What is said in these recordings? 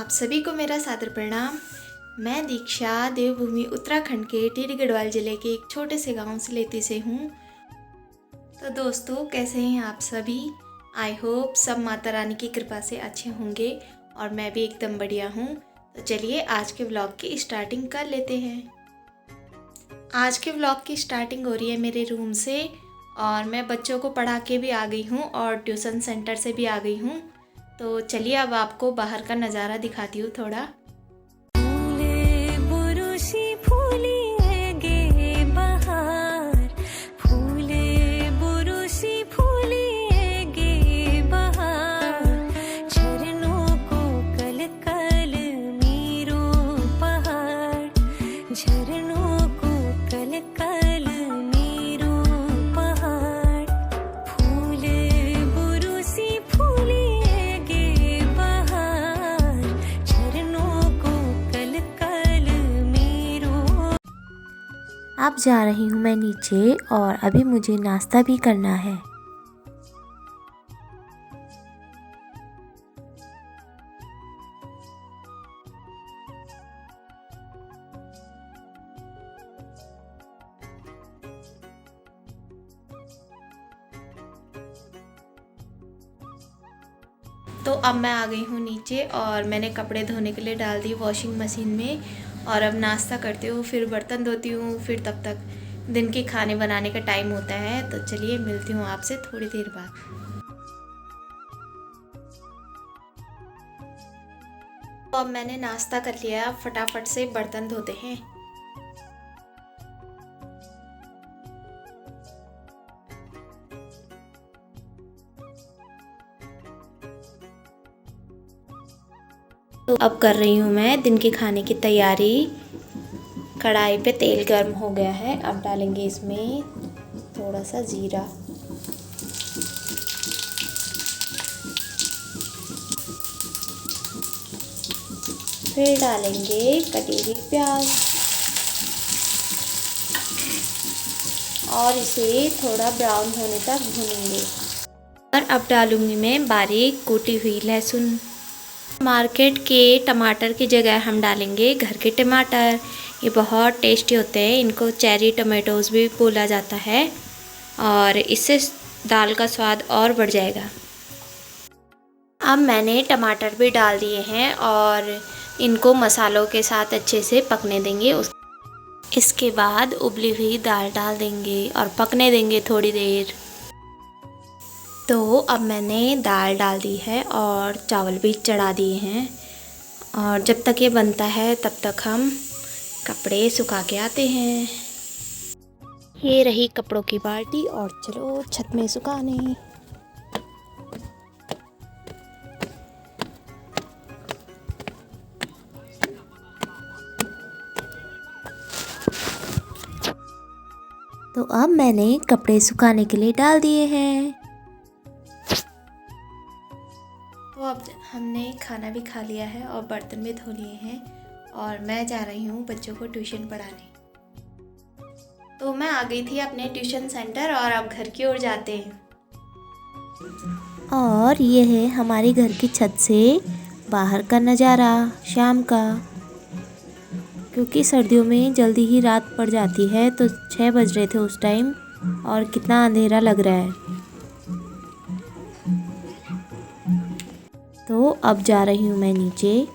आप सभी को मेरा सादर प्रणाम। मैं दीक्षा देवभूमि उत्तराखंड के टिहरी गढ़वाल ज़िले के एक छोटे से गांव से लेती से हूँ। तो दोस्तों, कैसे हैं आप सभी? आई होप सब माता रानी की कृपा से अच्छे होंगे और मैं भी एकदम बढ़िया हूँ। तो चलिए आज के व्लॉग की स्टार्टिंग कर लेते हैं। आज के व्लॉग की स्टार्टिंग हो रही है मेरे रूम से और मैं बच्चों को पढ़ा के भी आ गई हूँ और ट्यूशन सेंटर से भी आ गई हूँ। तो चलिए अब आपको बाहर का नज़ारा दिखाती हूँ थोड़ा। अब जा रही हूँ मैं नीचे और अभी मुझे नाश्ता भी करना है। तो अब मैं आ गई हूँ नीचे और मैंने कपड़े धोने के लिए डाल दिए वॉशिंग मशीन में और अब नाश्ता करती हूँ, फिर बर्तन धोती हूँ, फिर तब तक दिन के खाने बनाने का टाइम होता है। तो चलिए मिलती हूँ आपसे थोड़ी देर बाद। तो अब मैंने नाश्ता कर लिया, फटाफट से बर्तन धोते हैं। तो अब कर रही हूँ मैं दिन के खाने की तैयारी। कढ़ाई पे तेल गर्म हो गया है, अब डालेंगे इसमें थोड़ा सा जीरा, फिर डालेंगे कटी हुई प्याज और इसे थोड़ा ब्राउन होने तक भूनेंगे। और अब डालूंगी मैं बारीक कूटी हुई लहसुन। मार्केट के टमाटर की जगह हम डालेंगे घर के टमाटर। ये बहुत टेस्टी होते हैं, इनको चेरी टमाटोज़ भी बोला जाता है और इससे दाल का स्वाद और बढ़ जाएगा। अब मैंने टमाटर भी डाल दिए हैं और इनको मसालों के साथ अच्छे से पकने देंगे। इसके बाद उबली हुई दाल डाल देंगे और पकने देंगे थोड़ी देर। तो अब मैंने दाल डाल दी है और चावल भी चढ़ा दिए हैं और जब तक ये बनता है तब तक हम कपड़े सुखा के आते हैं। ये रही कपड़ों की बाल्टी और चलो छत में सुखाने। तो अब मैंने कपड़े सुखाने के लिए डाल दिए हैं। तो अब हमने खाना भी खा लिया है और बर्तन भी धो लिए हैं और मैं जा रही हूँ बच्चों को ट्यूशन पढ़ाने। तो मैं आ गई थी अपने ट्यूशन सेंटर और अब घर की ओर जाते हैं। और ये है हमारे घर की छत से बाहर का नज़ारा शाम का, क्योंकि सर्दियों में जल्दी ही रात पड़ जाती है। तो 6 बज रहे थे उस टाइम और कितना अंधेरा लग रहा है। तो अब जा रही हूँ मैं नीचे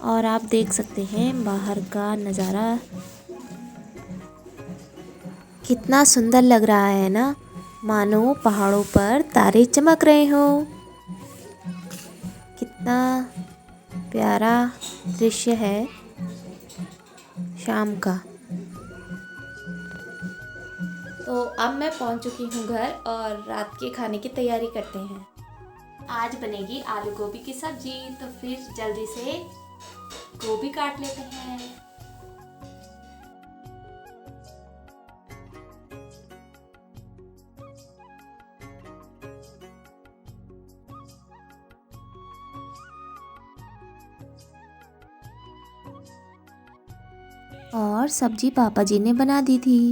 और आप देख सकते हैं बाहर का नज़ारा कितना सुंदर लग रहा है ना, मानो पहाड़ों पर तारे चमक रहे हो। कितना प्यारा दृश्य है शाम का। तो अब मैं पहुंच चुकी हूं घर और रात के खाने की तैयारी करते हैं। आज बनेगी आलू गोभी की सब्जी, तो फिर जल्दी से गोभी काट लेते हैं। और सब्जी पापा जी ने बना दी थी।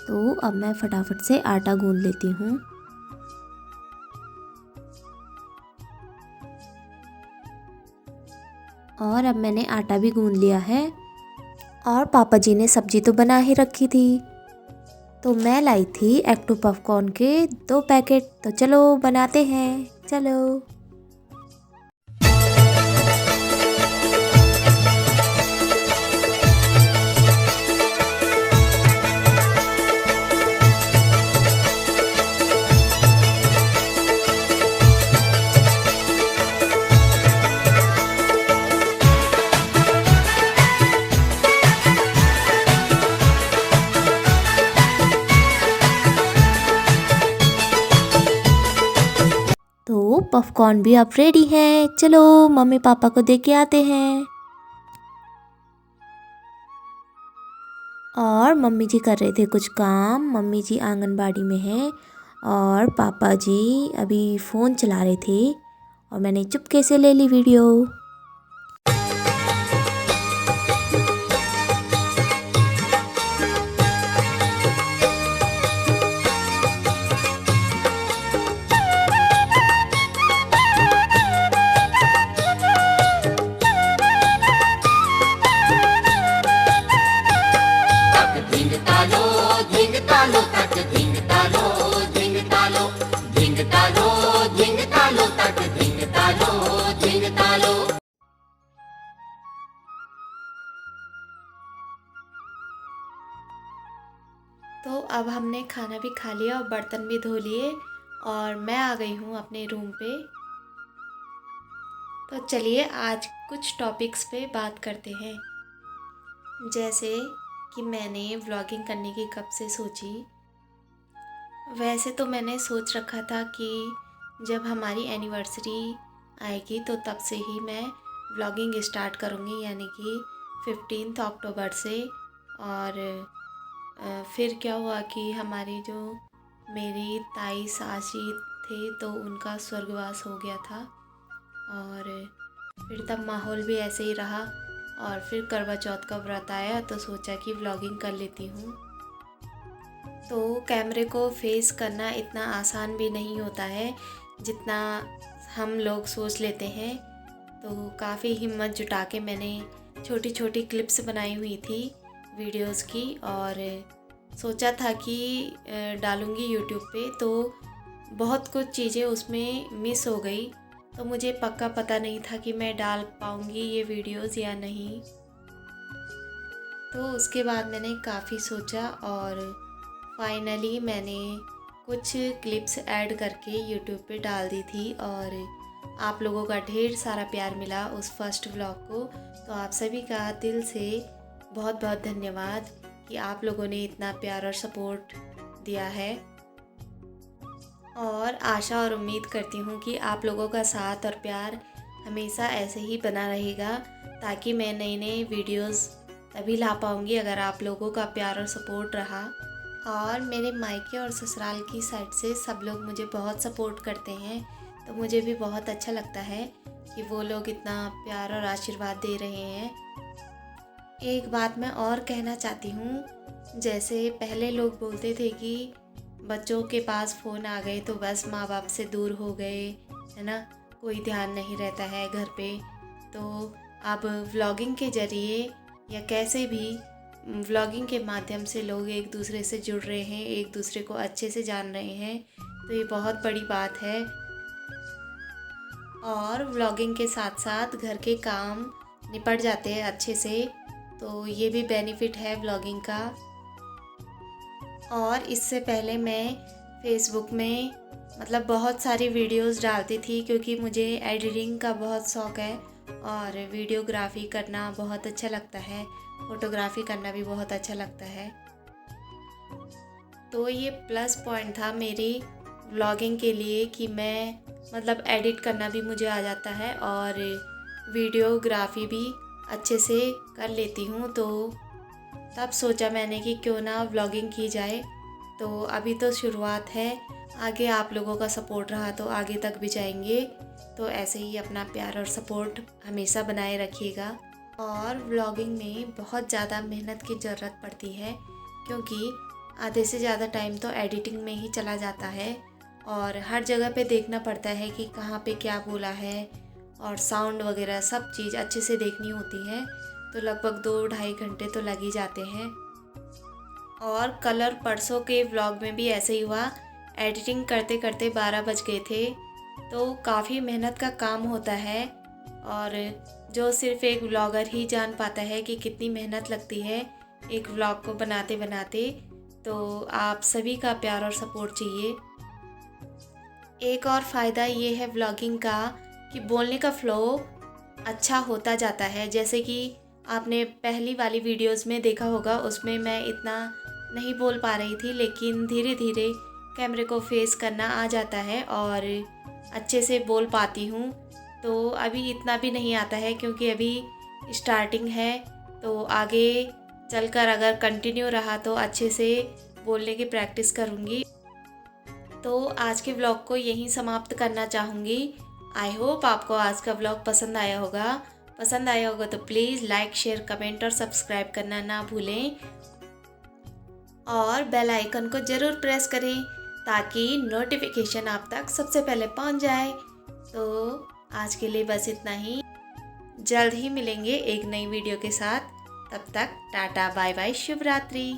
तो अब मैं फटाफट से आटा गूंद लेती हूँ। और अब मैंने आटा भी गूंद लिया है। और पापा जी ने सब्जी तो बना ही रखी थी, तो मैं लाई थी एक्टू पॉपकॉर्न के 2 पैकेट। तो चलो बनाते हैं, चलो। तो पॉपकॉर्न भी अब रेडी हैं, चलो मम्मी पापा को दे के आते हैं। और मम्मी जी कर रहे थे कुछ काम, मम्मी जी आंगनबाड़ी में हैं और पापा जी अभी फ़ोन चला रहे थे और मैंने चुपके से ले ली वीडियो। तो अब हमने खाना भी खा लिया और बर्तन भी धो लिए और मैं आ गई हूँ अपने रूम पे। तो चलिए आज कुछ टॉपिक्स पे बात करते हैं। जैसे कि मैंने व्लॉगिंग करने की कब से सोची। वैसे तो मैंने सोच रखा था कि जब हमारी एनिवर्सरी आएगी तो तब से ही मैं व्लॉगिंग स्टार्ट करूँगी, यानी कि 15 अक्टूबर से। और फिर क्या हुआ कि हमारी जो मेरी ताई सासी थे तो उनका स्वर्गवास हो गया था और फिर तब माहौल भी ऐसे ही रहा। और फिर करवा चौथ का व्रत आया तो सोचा कि व्लॉगिंग कर लेती हूँ। तो कैमरे को फेस करना इतना आसान भी नहीं होता है जितना हम लोग सोच लेते हैं। तो काफ़ी हिम्मत जुटा के मैंने छोटी छोटी क्लिप्स बनाई हुई थी वीडियोस की और सोचा था कि डालूँगी यूट्यूब पे। तो बहुत कुछ चीज़ें उसमें मिस हो गई, तो मुझे पक्का पता नहीं था कि मैं डाल पाऊँगी ये वीडियोस या नहीं। तो उसके बाद मैंने काफ़ी सोचा और फाइनली मैंने कुछ क्लिप्स ऐड करके यूट्यूब पे डाल दी थी और आप लोगों का ढेर सारा प्यार मिला उस फर्स्ट व्लॉग को। तो आप सभी का दिल से बहुत बहुत धन्यवाद कि आप लोगों ने इतना प्यार और सपोर्ट दिया है। और आशा और उम्मीद करती हूँ कि आप लोगों का साथ और प्यार हमेशा ऐसे ही बना रहेगा, ताकि मैं नई नई वीडियोस तभी ला पाऊँगी अगर आप लोगों का प्यार और सपोर्ट रहा। और मेरे मायके और ससुराल की साइड से सब लोग मुझे बहुत सपोर्ट करते हैं, तो मुझे भी बहुत अच्छा लगता है कि वो लोग इतना प्यार और आशीर्वाद दे रहे हैं। एक बात मैं और कहना चाहती हूँ, जैसे पहले लोग बोलते थे कि बच्चों के पास फ़ोन आ गए तो बस माँ बाप से दूर हो गए, है ना, कोई ध्यान नहीं रहता है घर पे। तो अब व्लॉगिंग के ज़रिए या कैसे भी व्लॉगिंग के माध्यम से लोग एक दूसरे से जुड़ रहे हैं, एक दूसरे को अच्छे से जान रहे हैं, तो ये बहुत बड़ी बात है। और व्लॉगिंग के साथ साथ घर के काम निपट जाते हैं अच्छे से, तो ये भी बेनिफिट है व्लॉगिंग का। और इससे पहले मैं फेसबुक में मतलब बहुत सारी वीडियोस डालती थी, क्योंकि मुझे एडिटिंग का बहुत शौक़ है और वीडियोग्राफी करना बहुत अच्छा लगता है, फ़ोटोग्राफी करना भी बहुत अच्छा लगता है। तो ये प्लस पॉइंट था मेरी व्लॉगिंग के लिए कि मैं मतलब एडिट करना भी मुझे आ जाता है और वीडियोग्राफी भी अच्छे से कर लेती हूँ। तो तब सोचा मैंने कि क्यों ना व्लॉगिंग की जाए। तो अभी तो शुरुआत है, आगे आप लोगों का सपोर्ट रहा तो आगे तक भी जाएंगे। तो ऐसे ही अपना प्यार और सपोर्ट हमेशा बनाए रखिएगा। और व्लॉगिंग में बहुत ज़्यादा मेहनत की ज़रूरत पड़ती है, क्योंकि आधे से ज़्यादा टाइम तो एडिटिंग में ही चला जाता है और हर जगह पे देखना पड़ता है कि कहाँ पे क्या बोला है और साउंड वगैरह सब चीज़ अच्छे से देखनी होती है, तो लगभग 2-2.5 घंटे तो लग ही जाते हैं। और कलर परसों के व्लॉग में भी ऐसे ही हुआ, एडिटिंग करते करते 12 बज गए थे। तो काफ़ी मेहनत का काम होता है और जो सिर्फ एक व्लॉगर ही जान पाता है कि कितनी मेहनत लगती है एक व्लॉग को बनाते बनाते। तो आप सभी का प्यार और सपोर्ट चाहिए। एक और फ़ायदा ये है व्लॉगिंग का कि बोलने का फ़्लो अच्छा होता जाता है। जैसे कि आपने पहली वाली वीडियोस में देखा होगा, उसमें मैं इतना नहीं बोल पा रही थी, लेकिन धीरे धीरे कैमरे को फेस करना आ जाता है और अच्छे से बोल पाती हूँ। तो अभी इतना भी नहीं आता है क्योंकि अभी स्टार्टिंग है, तो आगे चलकर अगर कंटिन्यू रहा तो अच्छे से बोलने की प्रैक्टिस करूँगी। तो आज के व्लॉग को यहीं समाप्त करना चाहूँगी। आई होप आपको आज का व्लॉग पसंद आया होगा। पसंद आया होगा तो प्लीज़ लाइक, शेयर, कमेंट और सब्सक्राइब करना ना भूलें और बेल आइकन को ज़रूर प्रेस करें ताकि नोटिफिकेशन आप तक सबसे पहले पहुंच जाए। तो आज के लिए बस इतना ही। जल्द ही मिलेंगे एक नई वीडियो के साथ। तब तक टाटा बाय बाय, शुभ रात्रि।